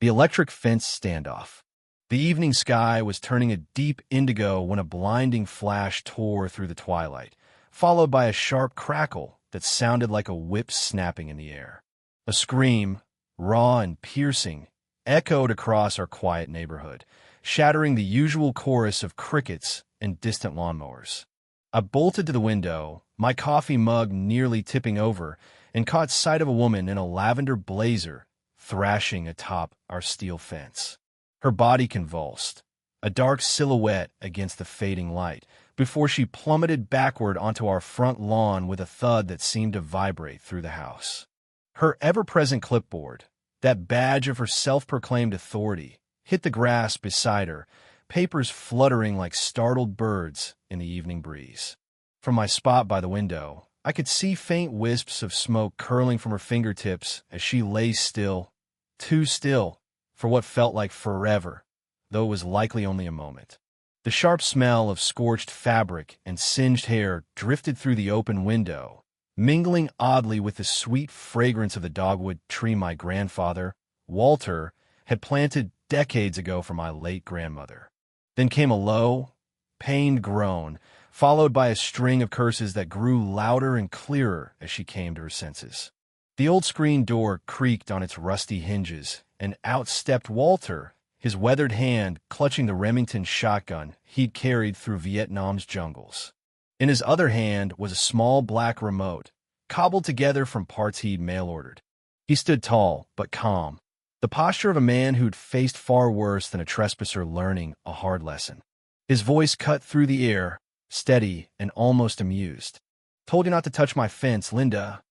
The electric fence standoff. The evening sky was turning a deep indigo when a blinding flash tore through the twilight, followed by a sharp crackle that sounded like a whip snapping in the air. A scream, raw and piercing, echoed across our quiet neighborhood, shattering the usual chorus of crickets and distant lawnmowers. I bolted to the window, my coffee mug nearly tipping over, and caught sight of a woman in a lavender blazer thrashing atop our steel fence. Her body convulsed, a dark silhouette against the fading light, before she plummeted backward onto our front lawn with a thud that seemed to vibrate through the house. Her ever-present clipboard, that badge of her self-proclaimed authority, hit the grass beside her, papers fluttering like startled birds in the evening breeze. From my spot by the window, I could see faint wisps of smoke curling from her fingertips as she lay still, too still for what felt like forever, though it was likely only a moment. The sharp smell of scorched fabric and singed hair drifted through the open window, mingling oddly with the sweet fragrance of the dogwood tree my grandfather, Walter, had planted decades ago for my late grandmother. Then came a low, pained groan, followed by a string of curses that grew louder and clearer as she came to her senses. The old screen door creaked on its rusty hinges, and out stepped Walter, his weathered hand clutching the Remington shotgun he'd carried through Vietnam's jungles. In his other hand was a small black remote, cobbled together from parts he'd mail-ordered. He stood tall, but calm, the posture of a man who'd faced far worse than a trespasser learning a hard lesson. His voice cut through the air, steady and almost amused. "Told you not to touch my fence, Linda."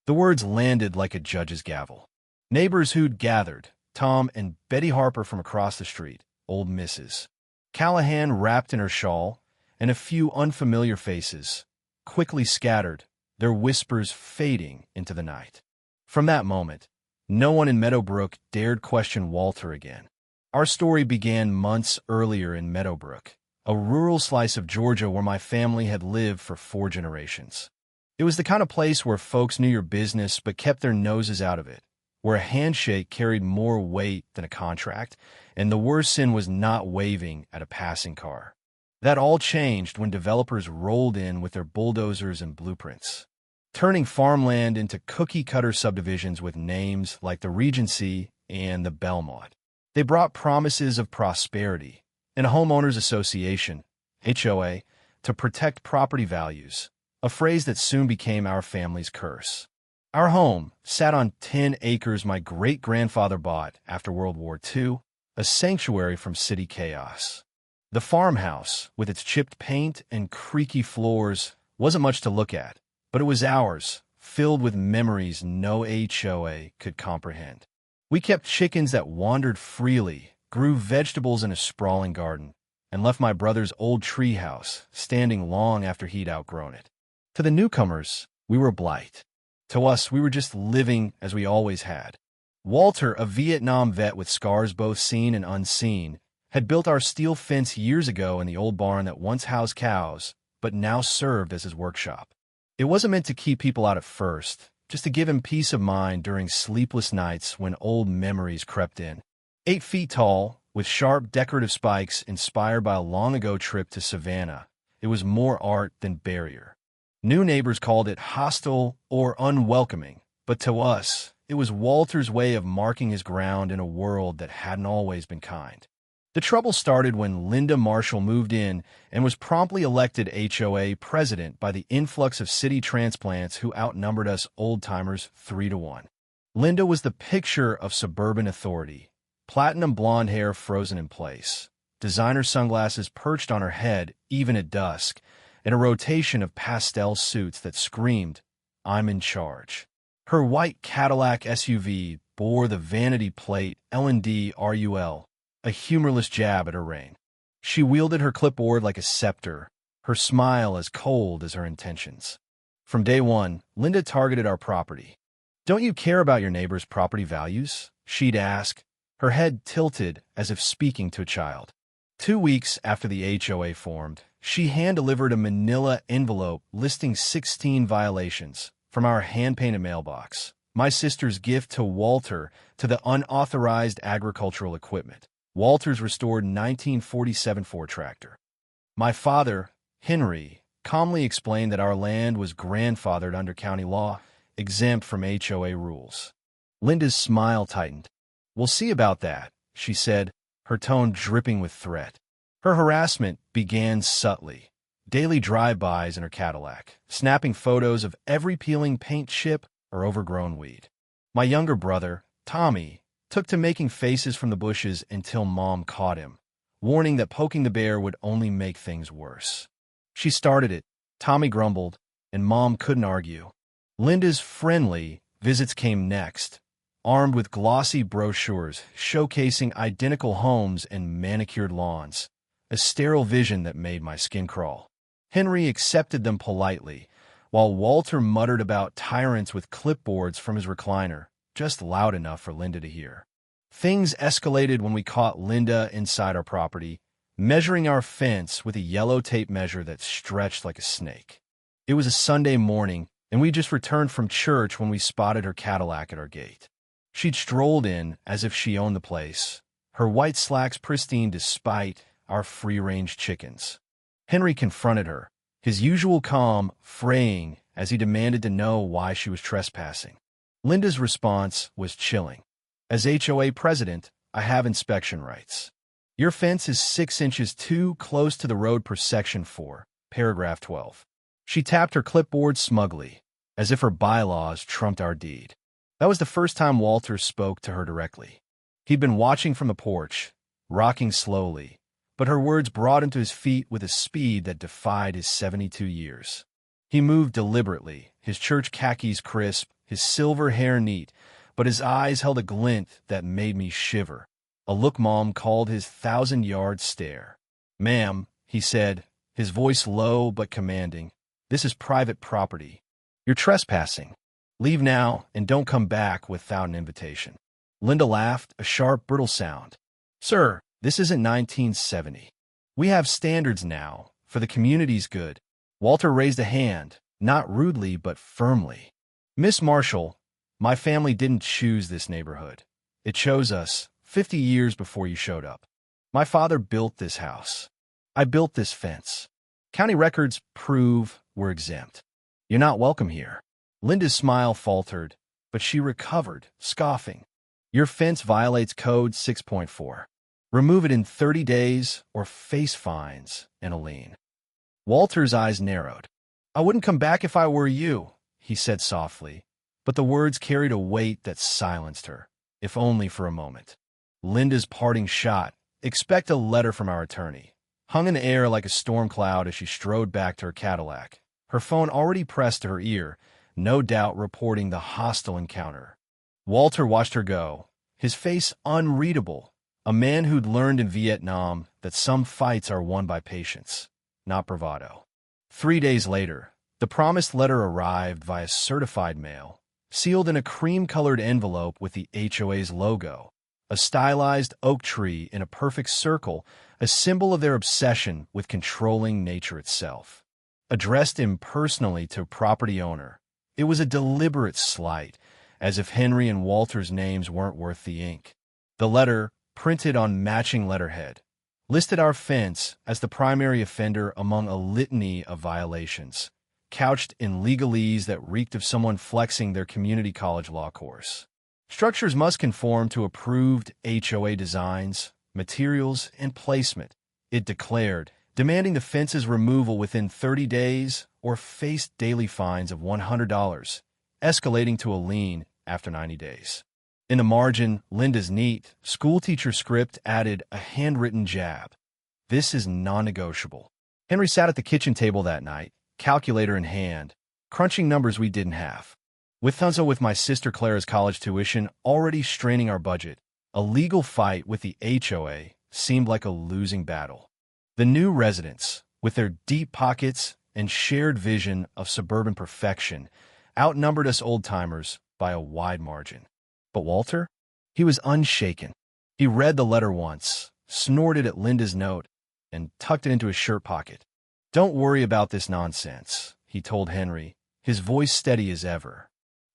The words landed like a judge's gavel. Neighbors who'd gathered, Tom and Betty Harper from across the street, old Mrs. Callahan wrapped in her shawl, and a few unfamiliar faces, quickly scattered, their whispers fading into the night. From that moment, no one in Meadowbrook dared question Walter again. Our story began months earlier in Meadowbrook, a rural slice of Georgia where my family had lived for 4 generations. It was the kind of place where folks knew your business but kept their noses out of it, where a handshake carried more weight than a contract, and the worst sin was not waving at a passing car. That all changed when developers rolled in with their bulldozers and blueprints, turning farmland into cookie-cutter subdivisions with names like the Regency and the Belmont. They brought promises of prosperity and a homeowners association, HOA, to protect property values, a phrase that soon became our family's curse. Our home sat on 10 acres my great-grandfather bought after World War II, a sanctuary from city chaos. The farmhouse, with its chipped paint and creaky floors, wasn't much to look at, but it was ours, filled with memories no HOA could comprehend. We kept chickens that wandered freely, grew vegetables in a sprawling garden, and left my brother's old treehouse standing long after he'd outgrown it. To the newcomers, we were a blight. To us, we were just living as we always had. Walter, a Vietnam vet with scars both seen and unseen, had built our steel fence years ago in the old barn that once housed cows, but now served as his workshop. It wasn't meant to keep people out at first, just to give him peace of mind during sleepless nights when old memories crept in. 8 feet tall, with sharp decorative spikes inspired by a long-ago trip to Savannah, it was more art than barrier. New neighbors called it hostile or unwelcoming, but to us, it was Walter's way of marking his ground in a world that hadn't always been kind. The trouble started when Linda Marshall moved in and was promptly elected HOA president by the influx of city transplants who outnumbered us old-timers 3-1. Linda was the picture of suburban authority, platinum blonde hair frozen in place, designer sunglasses perched on her head even at dusk, and a rotation of pastel suits that screamed, "I'm in charge." Her white Cadillac SUV bore the vanity plate L&D RUL, a humorless jab at her reign. She wielded her clipboard like a scepter, her smile as cold as her intentions. From day one, Linda targeted our property. "Don't you care about your neighbor's property values?" she'd ask, her head tilted as if speaking to a child. 2 weeks after the HOA formed, she hand-delivered a manila envelope listing 16 violations from our hand-painted mailbox, My sister's gift to Walter to the unauthorized agricultural equipment. Walter's restored 1947 Ford tractor. My father, Henry, calmly explained that our land was grandfathered under county law, exempt from HOA rules. Linda's smile tightened. "We'll see about that," she said, her tone dripping with threat. Her harassment began subtly. Daily drive-bys in her Cadillac, snapping photos of every peeling paint chip or overgrown weed. My younger brother, Tommy, took to making faces from the bushes until Mom caught him, warning that poking the bear would only make things worse. She started it, Tommy grumbled, and Mom couldn't argue. Linda's friendly visits came next, armed with glossy brochures showcasing identical homes and manicured lawns, a sterile vision that made my skin crawl. Henry accepted them politely, while Walter muttered about tyrants with clipboards from his recliner, just loud enough for Linda to hear. Things escalated when we caught Linda inside our property, measuring our fence with a yellow tape measure that stretched like a snake. It was a Sunday morning, and we just returned from church when we spotted her Cadillac at our gate. She'd strolled in as if she owned the place, her white slacks pristine despite our free-range chickens. Henry confronted her, his usual calm fraying as he demanded to know why she was trespassing. Linda's response was chilling. "As HOA president, I have inspection rights. Your fence is 6 inches too close to the road per section 4, paragraph 12. She tapped her clipboard smugly, as if her bylaws trumped our deed. That was the first time Walter spoke to her directly. He'd been watching from the porch, rocking slowly, but her words brought him to his feet with a speed that defied his 72 years. He moved deliberately, his church khakis crisp, his silver hair neat, but his eyes held a glint that made me shiver, a look Mom called his 1,000-yard stare. "Ma'am," he said, his voice low but commanding, "this is private property. You're trespassing. Leave now and don't come back without an invitation." Linda laughed, a sharp, brittle sound. "Sir, this isn't 1970. We have standards now, for the community's good." Walter raised a hand, not rudely but firmly. "Miss Marshall, my family didn't choose this neighborhood. It chose us 50 years before you showed up. My father built this house. I built this fence. County records prove we're exempt. You're not welcome here." Linda's smile faltered, but she recovered, scoffing. "Your fence violates Code 6.4. Remove it in 30 days or face fines and a lien." Walter's eyes narrowed. "I wouldn't come back if I were you," he said softly, but the words carried a weight that silenced her, if only for a moment. Linda's parting shot, "Expect a letter from our attorney," hung in the air like a storm cloud as she strode back to her Cadillac, her phone already pressed to her ear, no doubt reporting the hostile encounter. Walter watched her go, his face unreadable, a man who'd learned in Vietnam that some fights are won by patience, not bravado. 3 days later, the promised letter arrived via certified mail, sealed in a cream-colored envelope with the HOA's logo, a stylized oak tree in a perfect circle, a symbol of their obsession with controlling nature itself. Addressed impersonally to property owner, it was a deliberate slight, as if Henry and Walter's names weren't worth the ink. The letter, printed on matching letterhead, listed our fence as the primary offender among a litany of violations, couched in legalese that reeked of someone flexing their community college law course. Structures must conform to approved HOA designs, materials, and placement, it declared, demanding the fence's removal within 30 days or face daily fines of $100, escalating to a lien after 90 days. In the margin, Linda's neat, schoolteacher script added a handwritten jab. "This is non-negotiable." Henry sat at the kitchen table that night, calculator in hand, crunching numbers we didn't have. With my sister Clara's college tuition already straining our budget, a legal fight with the HOA seemed like a losing battle. The new residents, with their deep pockets and shared vision of suburban perfection, outnumbered us old-timers by a wide margin. But Walter? He was unshaken. He read the letter once, snorted at Linda's note, and tucked it into his shirt pocket. "Don't worry about this nonsense," he told Henry, his voice steady as ever.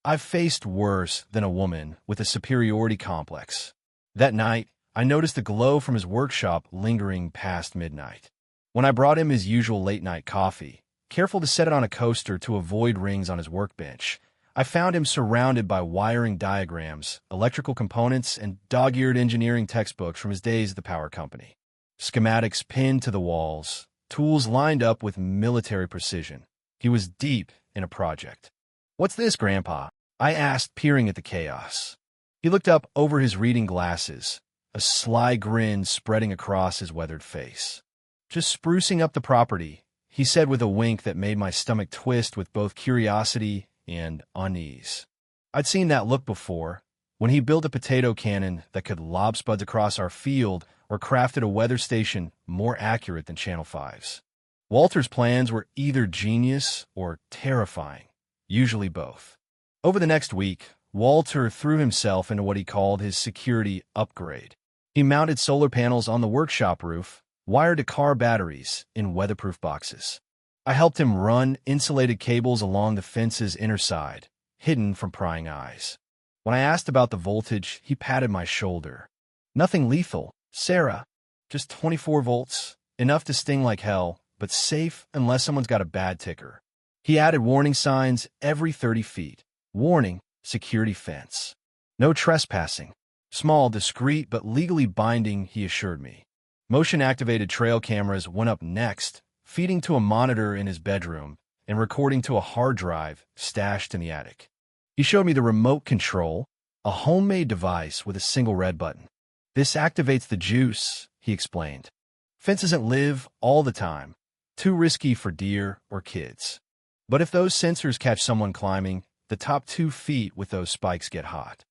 I've faced worse than a woman with a superiority complex. That night, I noticed the glow from his workshop lingering past midnight. When I brought him his usual late-night coffee, careful to set it on a coaster to avoid rings on his workbench, I found him surrounded by wiring diagrams, electrical components, and dog-eared engineering textbooks from his days at the power company. Schematics pinned to the walls, tools lined up with military precision. He was deep in a project. "What's this, Grandpa?" I asked, peering at the chaos. He looked up over his reading glasses, a sly grin spreading across his weathered face. "Just sprucing up the property," he said with a wink that made my stomach twist with both curiosity and unease. I'd seen that look before, when he built a potato cannon that could lob spuds across our field or crafted a weather station more accurate than Channel 5's. Walter's plans were either genius or terrifying, usually both. Over the next week, Walter threw himself into what he called his security upgrade. He mounted solar panels on the workshop roof, wired to car batteries in weatherproof boxes. I helped him run insulated cables along the fence's inner side, hidden from prying eyes. When I asked about the voltage, he patted my shoulder. "Nothing lethal, Sarah. Just 24 volts, enough to sting like hell, but safe unless someone's got a bad ticker." He added warning signs every 30 feet. Warning, security fence. No trespassing. Small, discreet, but legally binding, he assured me. Motion-activated trail cameras went up next, feeding to a monitor in his bedroom and recording to a hard drive stashed in the attic. He showed me the remote control, a homemade device with a single red button. "This activates the juice," he explained. "Fence doesn't live all the time. Too risky for deer or kids. But if those sensors catch someone climbing, the top 2 feet with those spikes get hot."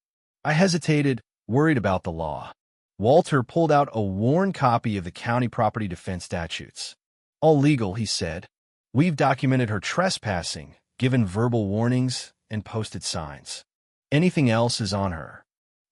I hesitated, worried about the law. Walter pulled out a worn copy of the county property defense statutes. "All legal," he said. "We've documented her trespassing, given verbal warnings, and posted signs. Anything else is on her."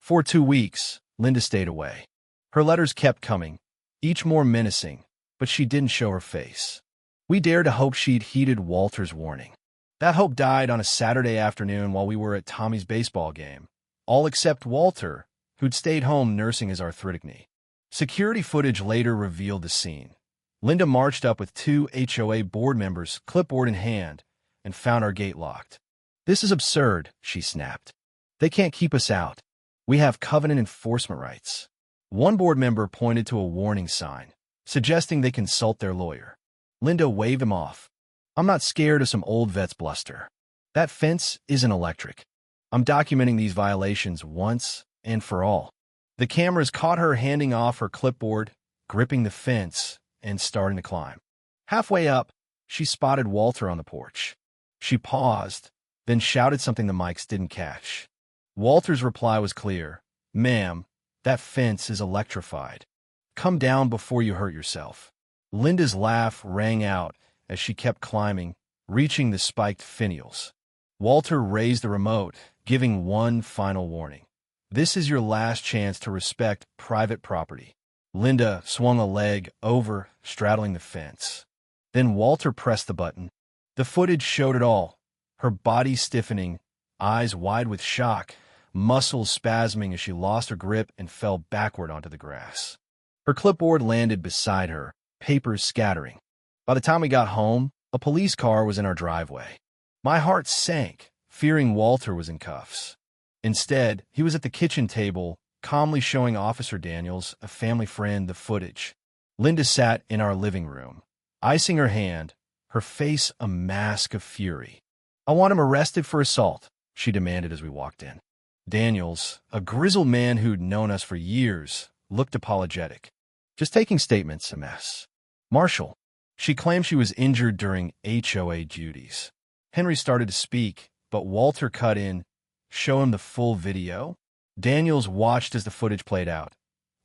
For 2 weeks, Linda stayed away. Her letters kept coming, each more menacing, but she didn't show her face. We dared to hope she'd heeded Walter's warning. That hope died on a Saturday afternoon while we were at Tommy's baseball game, all except Walter, who'd stayed home nursing his arthritic knee. Security footage later revealed the scene. Linda marched up with 2 HOA board members, clipboard in hand, and found our gate locked. "This is absurd," she snapped. "They can't keep us out. We have covenant enforcement rights." One board member pointed to a warning sign, suggesting they consult their lawyer. Linda waved him off. "I'm not scared of some old vet's bluster. That fence isn't electric. I'm documenting these violations once and for all." The cameras caught her handing off her clipboard, gripping the fence, and starting to climb. Halfway up, she spotted Walter on the porch. She paused, then shouted something the mics didn't catch. Walter's reply was clear. "Ma'am, that fence is electrified. Come down before you hurt yourself." Linda's laugh rang out as she kept climbing, reaching the spiked finials. Walter raised the remote, giving one final warning. "This is your last chance to respect private property." Linda swung a leg over, straddling the fence. Then Walter pressed the button. The footage showed it all. Her body stiffening, eyes wide with shock, muscles spasming as she lost her grip and fell backward onto the grass. Her clipboard landed beside her, papers scattering. By the time we got home, a police car was in our driveway. My heart sank, fearing Walter was in cuffs. Instead, he was at the kitchen table, calmly showing Officer Daniels, a family friend, the footage. Linda sat in our living room, icing her hand, her face a mask of fury. "I want him arrested for assault," she demanded as we walked in. Daniels, a grizzled man who'd known us for years, looked apologetic. "Just taking statements, a mess." "Marshal." She claimed she was injured during HOA duties. Henry started to speak, but Walter cut in. "Show him the full video." Daniels watched as the footage played out.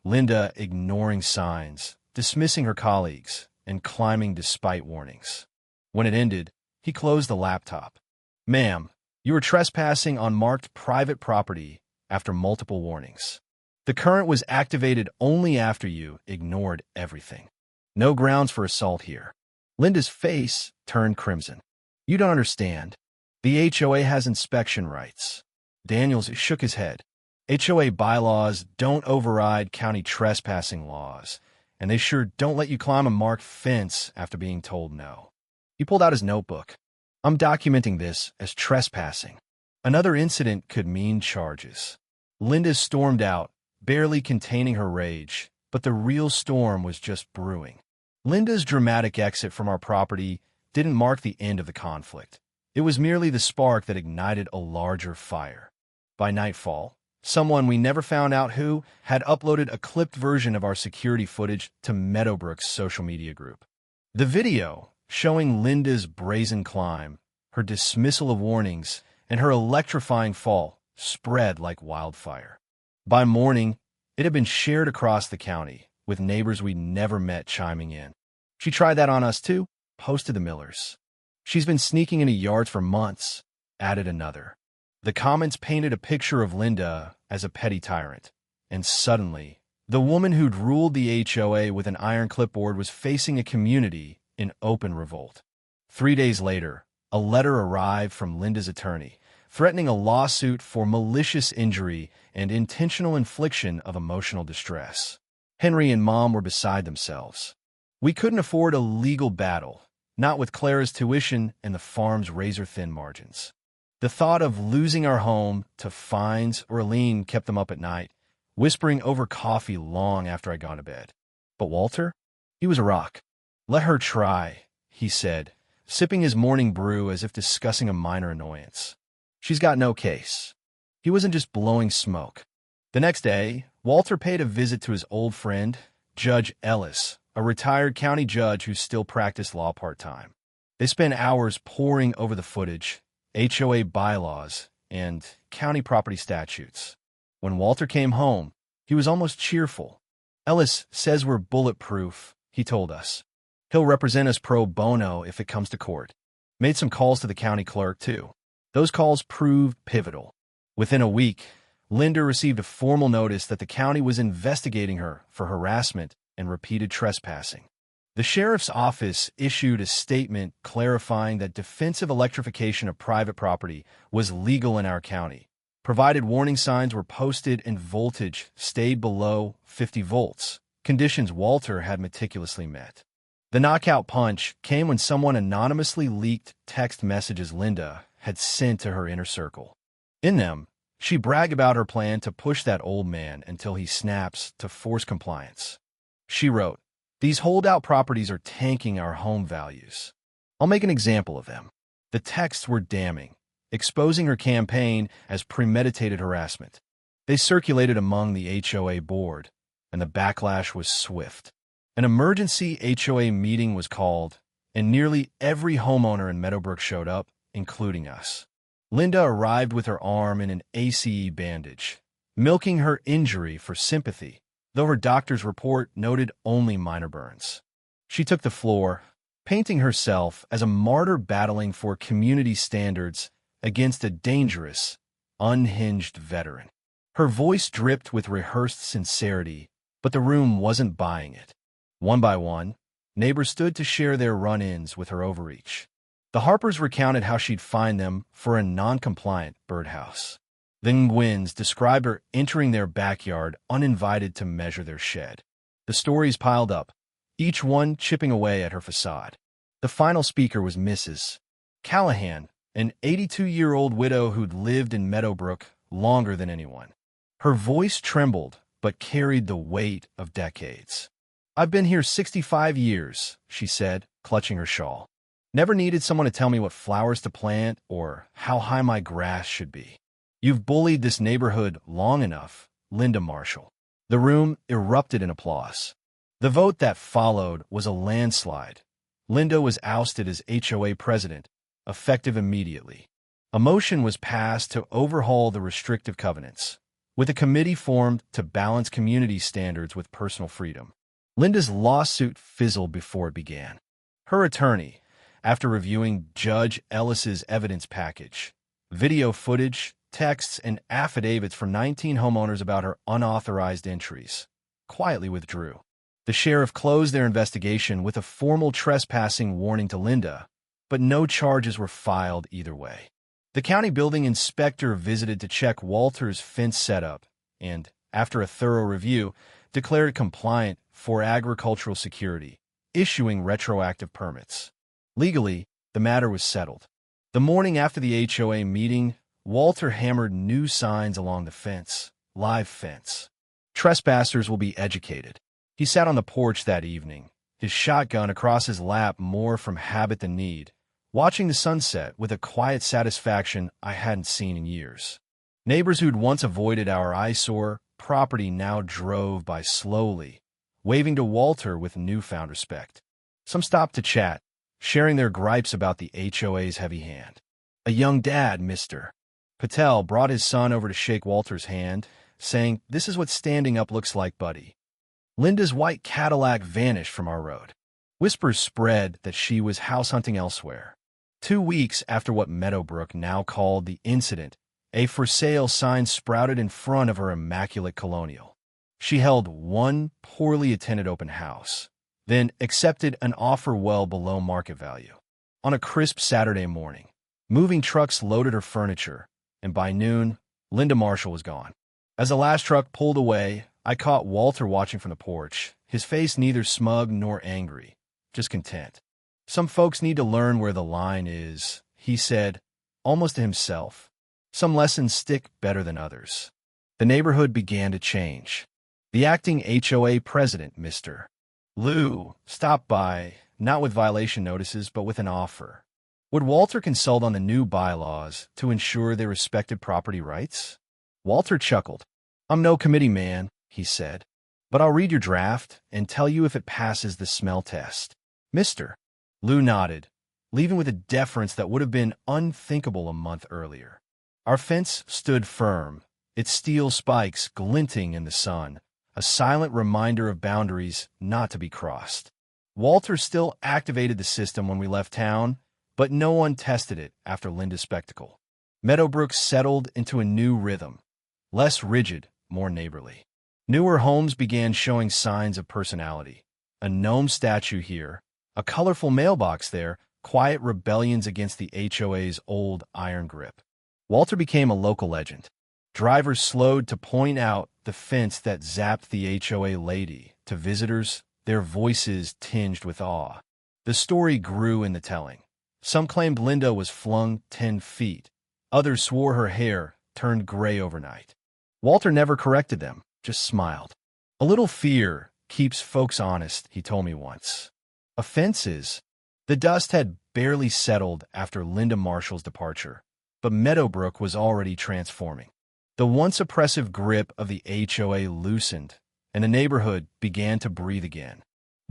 Linda ignoring signs, dismissing her colleagues, and climbing despite warnings. When it ended, he closed the laptop. "Ma'am, you were trespassing on marked private property after multiple warnings. The current was activated only after you ignored everything. No grounds for assault here." Linda's face turned crimson. "You don't understand. The HOA has inspection rights. Daniels shook his head. HOA bylaws don't override county trespassing laws, and they sure don't let you climb a marked fence after being told no. He pulled out his notebook. I'm documenting this as trespassing. Another incident could mean charges. Linda stormed out, barely containing her rage, but the real storm was just brewing. Linda's dramatic exit from our property didn't mark the end of the conflict. It was merely the spark that ignited a larger fire. By nightfall, someone we never found out who had uploaded a clipped version of our security footage to Meadowbrook's social media group. The video, showing Linda's brazen climb, her dismissal of warnings, and her electrifying fall, spread like wildfire. By morning, it had been shared across the county, with neighbors we'd never met chiming in. She tried that on us too, posted the Millers. She's been sneaking into yards for months, added another. The comments painted a picture of Linda as a petty tyrant, and suddenly, the woman who'd ruled the HOA with an iron clipboard was facing a community in open revolt. 3 days later, a letter arrived from Linda's attorney, threatening a lawsuit for malicious injury and intentional infliction of emotional distress. Henry and Mom were beside themselves. We couldn't afford a legal battle, not with Clara's tuition and the farm's razor-thin margins. The thought of losing our home to fines or a lien kept them up at night, whispering over coffee long after I'd gone to bed. But Walter? He was a rock. Let her try, he said, sipping his morning brew as if discussing a minor annoyance. She's got no case. He wasn't just blowing smoke. The next day, Walter paid a visit to his old friend, Judge Ellis, a retired county judge who still practiced law part-time. They spent hours poring over the footage, HOA bylaws, and county property statutes. When Walter came home, he was almost cheerful. Ellis says we're bulletproof, he told us. He'll represent us pro bono if it comes to court. Made some calls to the county clerk, too. Those calls proved pivotal. Within a week, Linda received a formal notice that the county was investigating her for harassment and repeated trespassing. The sheriff's office issued a statement clarifying that defensive electrification of private property was legal in our county, provided warning signs were posted and voltage stayed below 50 volts, conditions Walter had meticulously met. The knockout punch came when someone anonymously leaked text messages Linda had sent to her inner circle. In them, she bragged about her plan to push that old man until he snaps to force compliance. She wrote, "These holdout properties are tanking our home values." I'll make an example of them. The texts were damning, exposing her campaign as premeditated harassment. They circulated among the HOA board, and the backlash was swift. An emergency HOA meeting was called, and nearly every homeowner in Meadowbrook showed up, including us. Linda arrived with her arm in an ACE bandage, milking her injury for sympathy, though her doctor's report noted only minor burns. She took the floor, painting herself as a martyr battling for community standards against a dangerous, unhinged veteran. Her voice dripped with rehearsed sincerity, but the room wasn't buying it. One by one, neighbors stood to share their run-ins with her overreach. The Harpers recounted how she'd fined them for a non-compliant birdhouse. The Nguyen's described her entering their backyard uninvited to measure their shed. The stories piled up, each one chipping away at her facade. The final speaker was Mrs. Callahan, an 82-year-old widow who'd lived in Meadowbrook longer than anyone. Her voice trembled, but carried the weight of decades. "I've been here 65 years, she said, clutching her shawl. Never needed someone to tell me what flowers to plant or how high my grass should be. You've bullied this neighborhood long enough, Linda Marshall." The room erupted in applause. The vote that followed was a landslide. Linda was ousted as HOA president, effective immediately. A motion was passed to overhaul the restrictive covenants, with a committee formed to balance community standards with personal freedom. Linda's lawsuit fizzled before it began. Her attorney, after reviewing Judge Ellis's evidence package, video footage, texts, and affidavits from 19 homeowners about her unauthorized entries, quietly withdrew. The sheriff closed their investigation with a formal trespassing warning to Linda, but no charges were filed either way. The county building inspector visited to check Walter's fence setup and, after a thorough review, declared it compliant for agricultural security, issuing retroactive permits. Legally, the matter was settled. The morning after the HOA meeting, Walter hammered new signs along the fence. Live fence. Trespassers will be educated. He sat on the porch that evening, his shotgun across his lap more from habit than need, watching the sunset with a quiet satisfaction I hadn't seen in years. Neighbors who'd once avoided our eyesore property now drove by slowly, waving to Walter with newfound respect. Some stopped to chat, sharing their gripes about the HOA's heavy hand. A young dad, Mr. Patel, brought his son over to shake Walter's hand, saying, "This is what standing up looks like, buddy." Linda's white Cadillac vanished from our road. Whispers spread that she was house hunting elsewhere. 2 weeks after what Meadowbrook now called the incident, a for sale sign sprouted in front of her immaculate colonial. She held one poorly attended open house, then accepted an offer well below market value. On a crisp Saturday morning, moving trucks loaded her furniture, and by noon, Linda Marshall was gone. As the last truck pulled away, I caught Walter watching from the porch, his face neither smug nor angry, just content. "Some folks need to learn where the line is," he said, almost to himself. "Some lessons stick better than others." The neighborhood began to change. The acting HOA president, Mr. Lou, stopped by, not with violation notices, but with an offer. Would Walter consult on the new bylaws to ensure they respected property rights? Walter chuckled. "I'm no committee man," he said, "but I'll read your draft and tell you if it passes the smell test." "Mr. Lou nodded, leaving with a deference that would have been unthinkable a month earlier. Our fence stood firm, its steel spikes glinting in the sun, a silent reminder of boundaries not to be crossed. Walter still activated the system when we left town, but no one tested it after Linda's spectacle. Meadowbrook settled into a new rhythm, less rigid, more neighborly. Newer homes began showing signs of personality. A gnome statue here, a colorful mailbox there, quiet rebellions against the HOA's old iron grip. Walter became a local legend. Drivers slowed to point out the fence that zapped the HOA lady. To visitors, their voices tinged with awe. The story grew in the telling. Some claimed Linda was flung 10 feet. Others swore her hair turned gray overnight. Walter never corrected them, just smiled. "A little fear keeps folks honest," he told me once. Offenses. The dust had barely settled after Linda Marshall's departure, but Meadowbrook was already transforming. The once oppressive grip of the HOA loosened, and the neighborhood began to breathe again.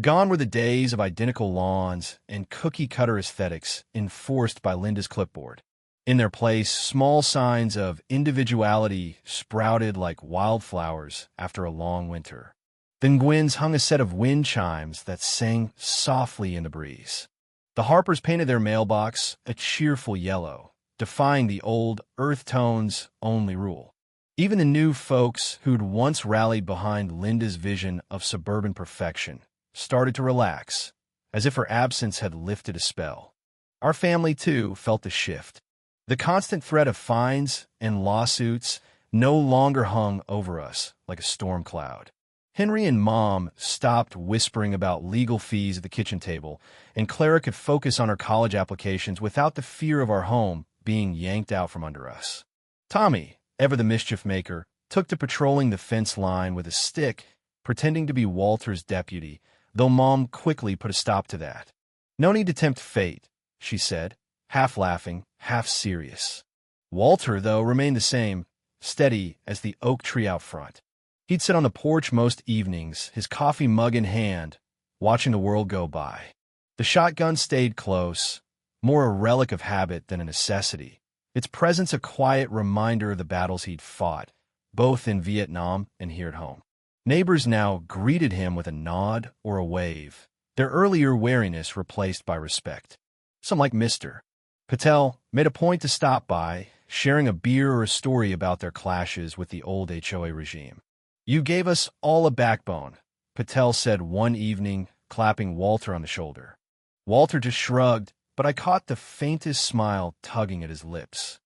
Gone were the days of identical lawns and cookie-cutter aesthetics enforced by Linda's clipboard. In their place, small signs of individuality sprouted like wildflowers after a long winter. Then Gwen's hung a set of wind chimes that sang softly in the breeze. The Harpers painted their mailbox a cheerful yellow, defying the old earth tones only rule. Even the new folks who'd once rallied behind Linda's vision of suburban perfection started to relax, as if her absence had lifted a spell. Our family, too, felt the shift. The constant threat of fines and lawsuits no longer hung over us like a storm cloud. Henry and Mom stopped whispering about legal fees at the kitchen table, and Clara could focus on her college applications without the fear of our home being yanked out from under us. Tommy, ever the mischief maker, took to patrolling the fence line with a stick, pretending to be Walter's deputy, though Mom quickly put a stop to that. "No need to tempt fate," she said, half laughing, half serious. Walter, though, remained the same, steady as the oak tree out front. He'd sit on the porch most evenings, his coffee mug in hand, watching the world go by. The shotgun stayed close, more a relic of habit than a necessity, its presence a quiet reminder of the battles he'd fought, both in Vietnam and here at home. Neighbors now greeted him with a nod or a wave, their earlier wariness replaced by respect. Some like Mr. Patel made a point to stop by, sharing a beer or a story about their clashes with the old HOA regime. "You gave us all a backbone," Patel said one evening, clapping Walter on the shoulder. Walter just shrugged, but I caught the faintest smile tugging at his lips.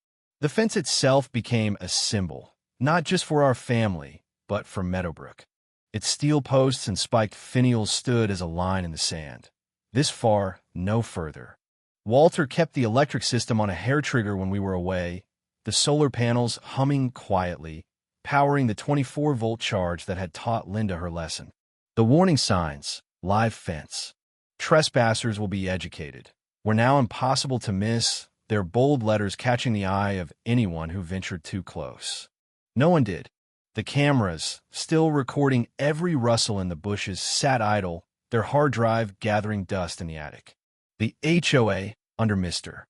The fence itself became a symbol, not just for our family, but for Meadowbrook. Its steel posts and spiked finials stood as a line in the sand. This far, no further. Walter kept the electric system on a hair trigger when we were away, the solar panels humming quietly, powering the 24-volt charge that had taught Linda her lesson. The warning signs, live fence. Trespassers will be educated, were now impossible to miss, their bold letters catching the eye of anyone who ventured too close. No one did. The cameras, still recording every rustle in the bushes, sat idle, their hard drive gathering dust in the attic. The HOA, under Mr.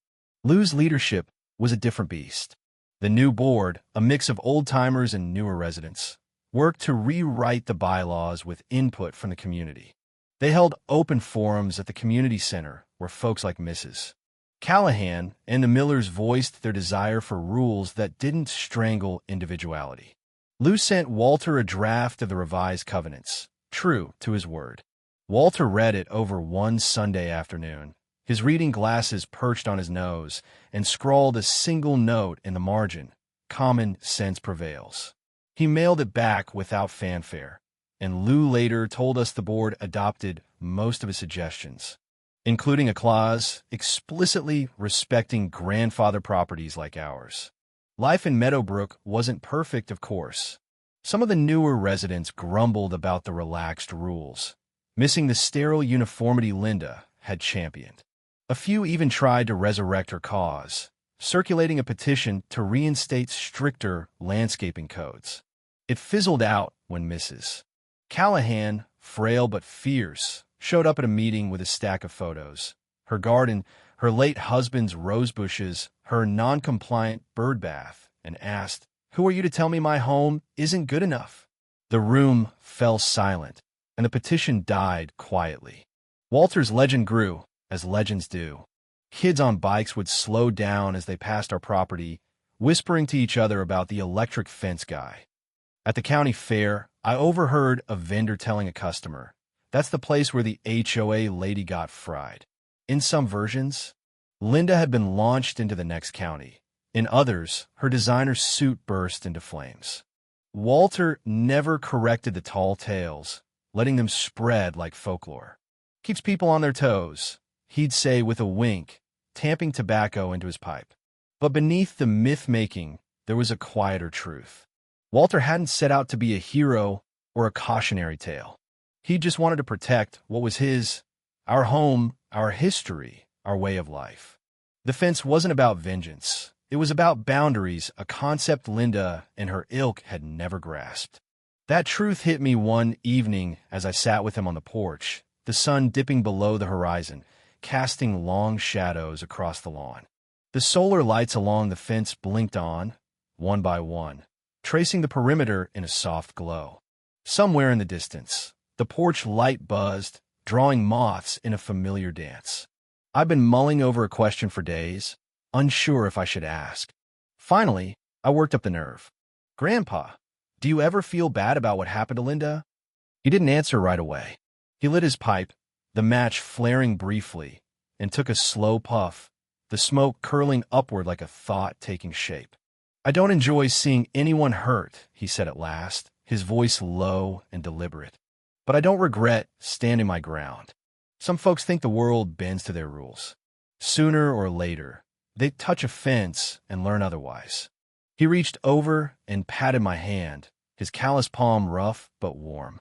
Lou's leadership, was a different beast. The new board, a mix of old-timers and newer residents, worked to rewrite the bylaws with input from the community. They held open forums at the community center where folks like Mrs. Callahan and the Millers voiced their desire for rules that didn't strangle individuality. Lou sent Walter a draft of the revised covenants, true to his word. Walter read it over one Sunday afternoon, his reading glasses perched on his nose, and scrawled a single note in the margin: common sense prevails. He mailed it back without fanfare, and Lou later told us the board adopted most of his suggestions, including a clause explicitly respecting grandfather properties like ours. Life in Meadowbrook wasn't perfect, of course. Some of the newer residents grumbled about the relaxed rules, missing the sterile uniformity Linda had championed. A few even tried to resurrect her cause, circulating a petition to reinstate stricter landscaping codes. It fizzled out when Mrs. Callahan, frail but fierce, showed up at a meeting with a stack of photos. Her garden, her late husband's rose bushes, her non-compliant bird bath, and asked, "Who are you to tell me my home isn't good enough?" The room fell silent, and the petition died quietly. Walter's legend grew, as legends do. Kids on bikes would slow down as they passed our property, whispering to each other about the electric fence guy. At the county fair, I overheard a vendor telling a customer, "That's the place where the HOA lady got fried." In some versions, Linda had been launched into the next county. In others, her designer's suit burst into flames. Walter never corrected the tall tales, letting them spread like folklore. "Keeps people on their toes," he'd say with a wink, tamping tobacco into his pipe. But beneath the myth-making, there was a quieter truth. Walter hadn't set out to be a hero or a cautionary tale. He just wanted to protect what was his, our home, our history, our way of life. The fence wasn't about vengeance. It was about boundaries, a concept Linda and her ilk had never grasped. That truth hit me one evening as I sat with him on the porch, the sun dipping below the horizon, casting long shadows across the lawn. The solar lights along the fence blinked on, one by one, tracing the perimeter in a soft glow. Somewhere in the distance, the porch light buzzed, drawing moths in a familiar dance. I've been mulling over a question for days, unsure if I should ask. Finally, I worked up the nerve. "Grandpa, do you ever feel bad about what happened to Linda?" He didn't answer right away. He lit his pipe, the match flaring briefly, and took a slow puff, the smoke curling upward like a thought taking shape. "I don't enjoy seeing anyone hurt," he said at last, his voice low and deliberate. "But I don't regret standing my ground. Some folks think the world bends to their rules. Sooner or later, they touch a fence and learn otherwise." He reached over and patted my hand, his callous palm rough but warm.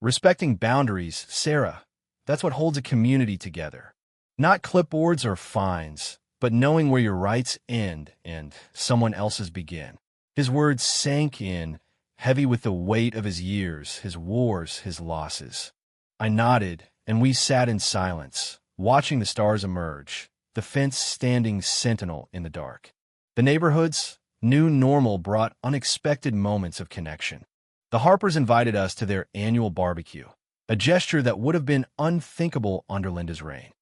"Respecting boundaries, Sarah, that's what holds a community together. Not clipboards or fines, but knowing where your rights end and someone else's begin." His words sank in, heavy with the weight of his years, his wars, his losses. I nodded, and we sat in silence, watching the stars emerge, the fence standing sentinel in the dark. The neighborhood's new normal brought unexpected moments of connection. The Harpers invited us to their annual barbecue, a gesture that would have been unthinkable under Linda's reign.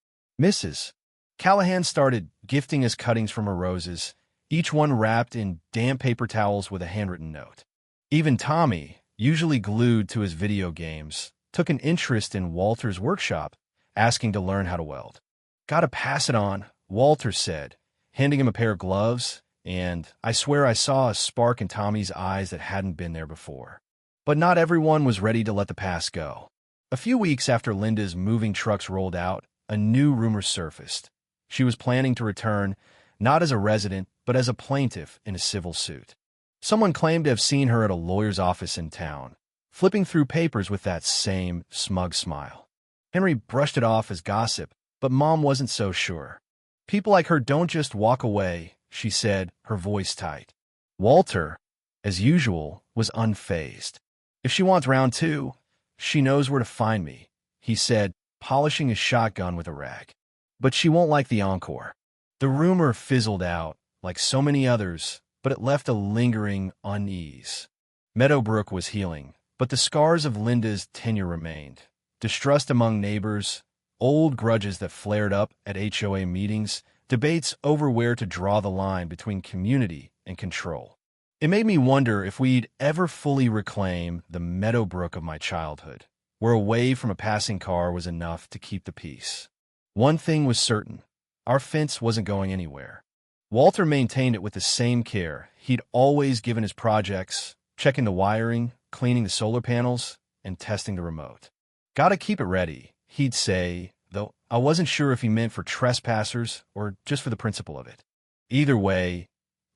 Mrs. Callahan started gifting us cuttings from her roses, each one wrapped in damp paper towels with a handwritten note. Even Tommy, usually glued to his video games, took an interest in Walter's workshop, asking to learn how to weld. "Gotta pass it on," Walter said, handing him a pair of gloves, and I swear I saw a spark in Tommy's eyes that hadn't been there before. But not everyone was ready to let the past go. A few weeks after Linda's moving trucks rolled out, a new rumor surfaced. She was planning to return, not as a resident, but as a plaintiff in a civil suit. Someone claimed to have seen her at a lawyer's office in town, flipping through papers with that same smug smile. Henry brushed it off as gossip, but Mom wasn't so sure. "People like her don't just walk away," she said, her voice tight. Walter, as usual, was unfazed. "If she wants round two, she knows where to find me," he said, polishing his shotgun with a rag. "But she won't like the encore." The rumor fizzled out, like so many others, but it left a lingering unease. Meadowbrook was healing, but the scars of Linda's tenure remained. Distrust among neighbors, old grudges that flared up at HOA meetings, debates over where to draw the line between community and control. It made me wonder if we'd ever fully reclaim the Meadowbrook of my childhood, where away from a passing car was enough to keep the peace. One thing was certain: our fence wasn't going anywhere. Walter maintained it with the same care he'd always given his projects, checking the wiring, cleaning the solar panels, and testing the remote. "Gotta keep it ready," he'd say, though I wasn't sure if he meant for trespassers or just for the principle of it. Either way,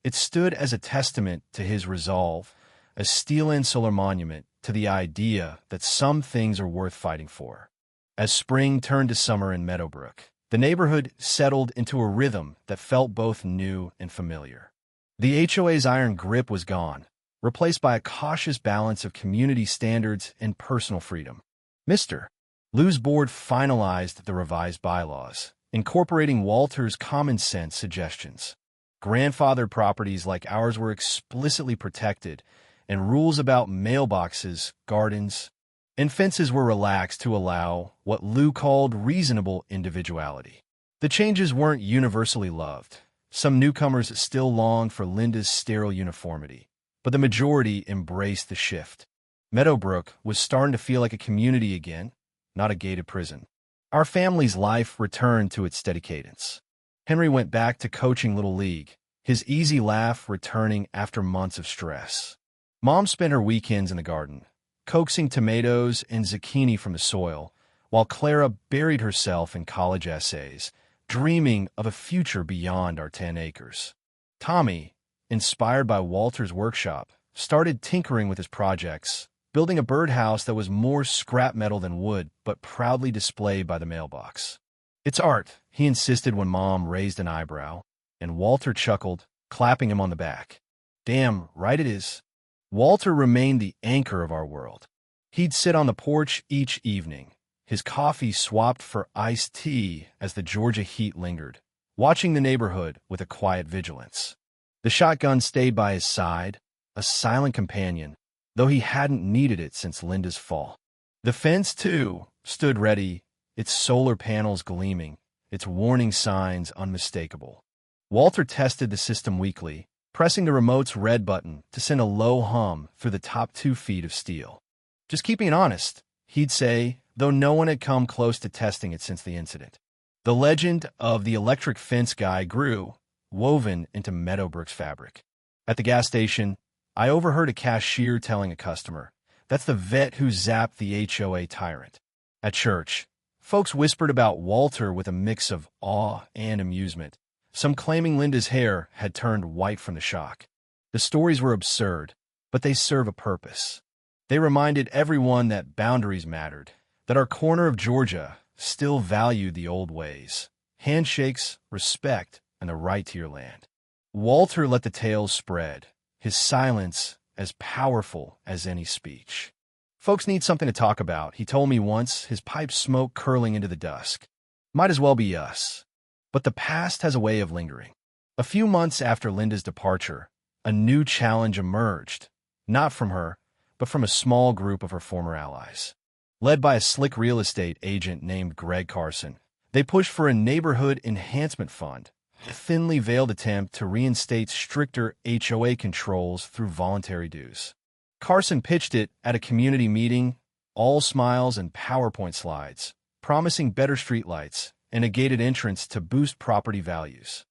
it stood as a testament to his resolve, a steel-end solar monument to the idea that some things are worth fighting for. As spring turned to summer in Meadowbrook, the neighborhood settled into a rhythm that felt both new and familiar. The HOA's iron grip was gone, replaced by a cautious balance of community standards and personal freedom. Mr. Lou's board finalized the revised bylaws, incorporating Walter's common-sense suggestions. Grandfathered properties like ours were explicitly protected, and rules about mailboxes, gardens, and fences were relaxed to allow what Lou called reasonable individuality. The changes weren't universally loved. Some newcomers still longed for Linda's sterile uniformity, but the majority embraced the shift. Meadowbrook was starting to feel like a community again, not a gated prison. Our family's life returned to its steady cadence. Henry went back to coaching Little League, his easy laugh returning after months of stress. Mom spent her weekends in the garden, coaxing tomatoes and zucchini from the soil, while Clara buried herself in college essays, dreaming of a future beyond our 10 acres. Tommy, inspired by Walter's workshop, started tinkering with his projects, building a birdhouse that was more scrap metal than wood, but proudly displayed by the mailbox. "It's art," he insisted when Mom raised an eyebrow, and Walter chuckled, clapping him on the back. "Damn right it is." Walter remained the anchor of our world. He'd sit on the porch each evening, his coffee swapped for iced tea as the Georgia heat lingered, watching the neighborhood with a quiet vigilance. The shotgun stayed by his side, a silent companion, though he hadn't needed it since Linda's fall. The fence, too, stood ready, its solar panels gleaming, its warning signs unmistakable. Walter tested the system weekly, pressing the remote's red button to send a low hum through the top 2 feet of steel. "Just keeping it honest," he'd say, though no one had come close to testing it since the incident. The legend of the electric fence guy grew, woven into Meadowbrook's fabric. At the gas station, I overheard a cashier telling a customer, "That's the vet who zapped the HOA tyrant." At church, folks whispered about Walter with a mix of awe and amusement, some claiming Linda's hair had turned white from the shock. The stories were absurd, but they serve a purpose. They reminded everyone that boundaries mattered, that our corner of Georgia still valued the old ways: handshakes, respect, and the right to your land. Walter let the tales spread, his silence as powerful as any speech. "Folks need something to talk about," he told me once, his pipe smoke curling into the dusk. "Might as well be us." But the past has a way of lingering. A few months after Linda's departure, a new challenge emerged, not from her, but from a small group of her former allies. Led by a slick real estate agent named Greg Carson, they pushed for a neighborhood enhancement fund, a thinly veiled attempt to reinstate stricter HOA controls through voluntary dues. Carson pitched it at a community meeting, all smiles and PowerPoint slides, promising better streetlights and a gated entrance to boost property values.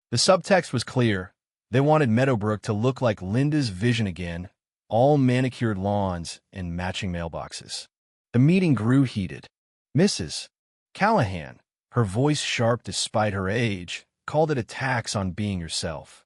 The subtext was clear: They wanted Meadowbrook to look like Linda's vision again, all manicured lawns and matching mailboxes. The meeting grew heated. Mrs. Callahan, her voice sharp despite her age, called it a tax on being yourself.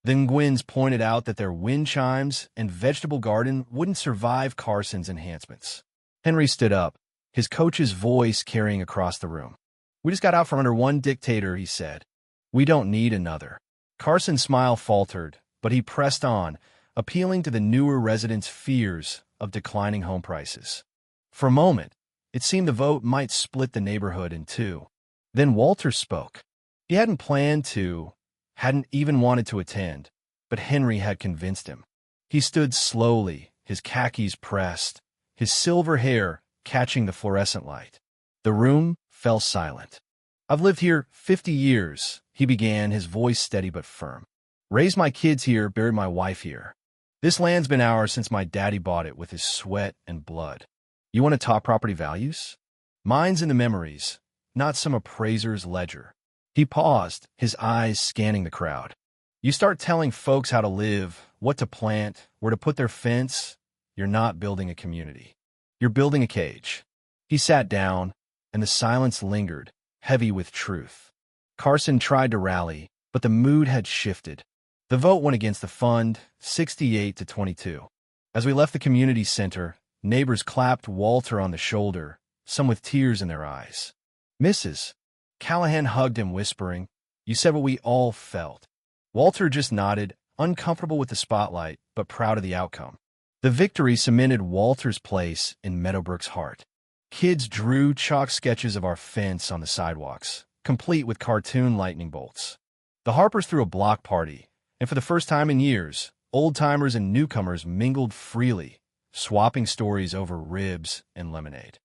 Then Gwyn's pointed out that their wind chimes and vegetable garden wouldn't survive Carson's enhancements. Henry stood up, his coach's voice carrying across the room. "We just got out from under one dictator," he said. "We don't need another." Carson's smile faltered, but he pressed on, appealing to the newer residents' fears of declining home prices. For a moment, it seemed the vote might split the neighborhood in two. Then Walter spoke. He hadn't planned to, hadn't even wanted to attend, but Henry had convinced him. He stood slowly, his khakis pressed, his silver hair catching the fluorescent light. The room fell silent. "I've lived here 50 years, he began, his voice steady but firm. "Raised my kids here, buried my wife here. This land's been ours since my daddy bought it with his sweat and blood. You want to talk property values? Mine's in the memories, not some appraiser's ledger." He paused, his eyes scanning the crowd. "You start telling folks how to live, what to plant, where to put their fence, you're not building a community. You're building a cage." He sat down, and the silence lingered, heavy with truth. Carson tried to rally, but the mood had shifted. The vote went against the fund, 68-22. As we left the community center, neighbors clapped Walter on the shoulder, some with tears in their eyes. Mrs. Callahan hugged him, whispering, "You said what we all felt." Walter just nodded, uncomfortable with the spotlight, but proud of the outcome. The victory cemented Walter's place in Meadowbrook's heart. Kids drew chalk sketches of our fence on the sidewalks, complete with cartoon lightning bolts. The Harpers threw a block party, and for the first time in years, old-timers and newcomers mingled freely, swapping stories over ribs and lemonade.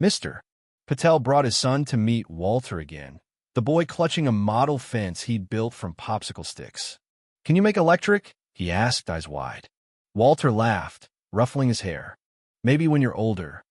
Mr. Patel brought his son to meet Walter again, the boy clutching a model fence he'd built from popsicle sticks. "Can you make electric?" he asked, eyes wide. Walter laughed, ruffling his hair. "Maybe when you're older."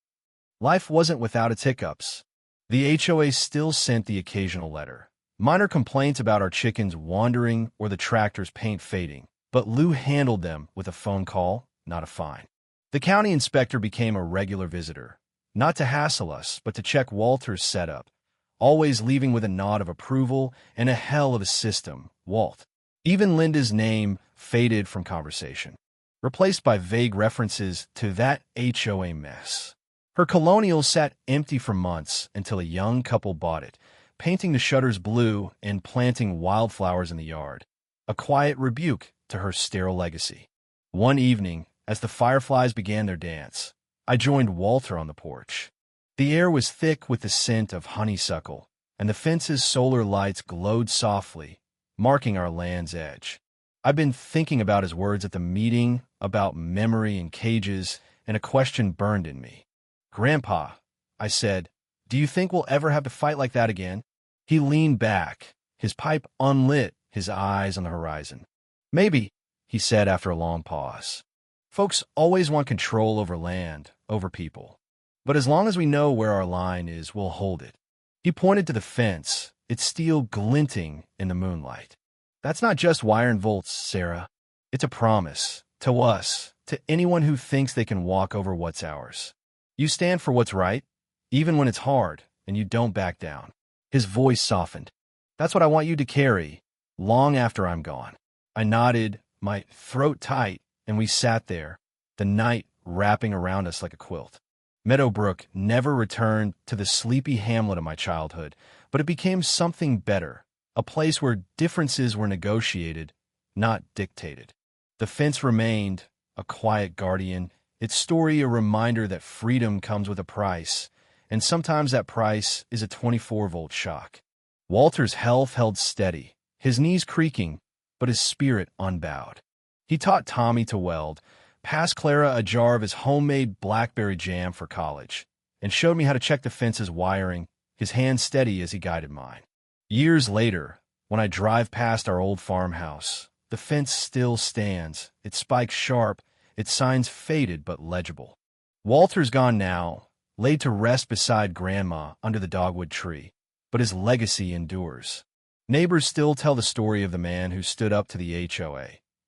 Life wasn't without its hiccups. The HOA still sent the occasional letter. Minor complaints about our chickens wandering or the tractor's paint fading, but Lou handled them with a phone call, not a fine. The county inspector became a regular visitor, not to hassle us, but to check Walter's setup, always leaving with a nod of approval and a hell of a system, Walt. Even Linda's name faded from conversation, replaced by vague references to that HOA mess. Her colonial sat empty for months until a young couple bought it, painting the shutters blue and planting wildflowers in the yard, a quiet rebuke to her sterile legacy. One evening, as the fireflies began their dance, I joined Walter on the porch. The air was thick with the scent of honeysuckle, and the fence's solar lights glowed softly, marking our land's edge. I'd been thinking about his words at the meeting, about memory and cages, and a question burned in me. "Grandpa," I said, "do you think we'll ever have to fight like that again?" He leaned back, his pipe unlit, his eyes on the horizon. "Maybe," he said after a long pause. "Folks always want control over land, over people. But as long as we know where our line is, we'll hold it." He pointed to the fence, its steel glinting in the moonlight. "That's not just wire and volts, Sarah. It's a promise, to us, to anyone who thinks they can walk over what's ours. You stand for what's right, even when it's hard, and you don't back down." His voice softened. "That's what I want you to carry, long after I'm gone." I nodded, my throat tight, and we sat there, the night wrapping around us like a quilt. Meadowbrook never returned to the sleepy hamlet of my childhood, but it became something better, a place where differences were negotiated, not dictated. The fence remained, a quiet guardian, its story a reminder that freedom comes with a price, and sometimes that price is a 24-volt shock. Walter's health held steady, his knees creaking, but his spirit unbowed. He taught Tommy to weld, passed Clara a jar of his homemade blackberry jam for college, and showed me how to check the fence's wiring, his hand steady as he guided mine. Years later, when I drive past our old farmhouse, the fence still stands, its spikes sharp, its signs faded but legible. Walter's gone now, laid to rest beside Grandma under the dogwood tree, but his legacy endures. Neighbors still tell the story of the man who stood up to the HOA,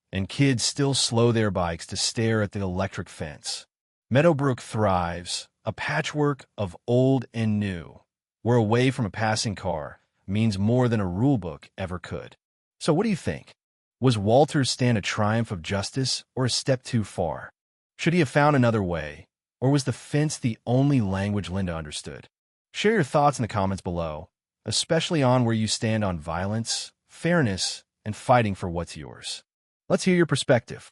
and kids still slow their bikes to stare at the electric fence. Meadowbrook thrives, a patchwork of old and new, where away from a passing car means more than a rulebook ever could. So what do you think? Was Walter's stand a triumph of justice or a step too far? Should he have found another way, or was the fence the only language Linda understood? Share your thoughts in the comments below, especially on where you stand on violence, fairness, and fighting for what's yours. Let's hear your perspective.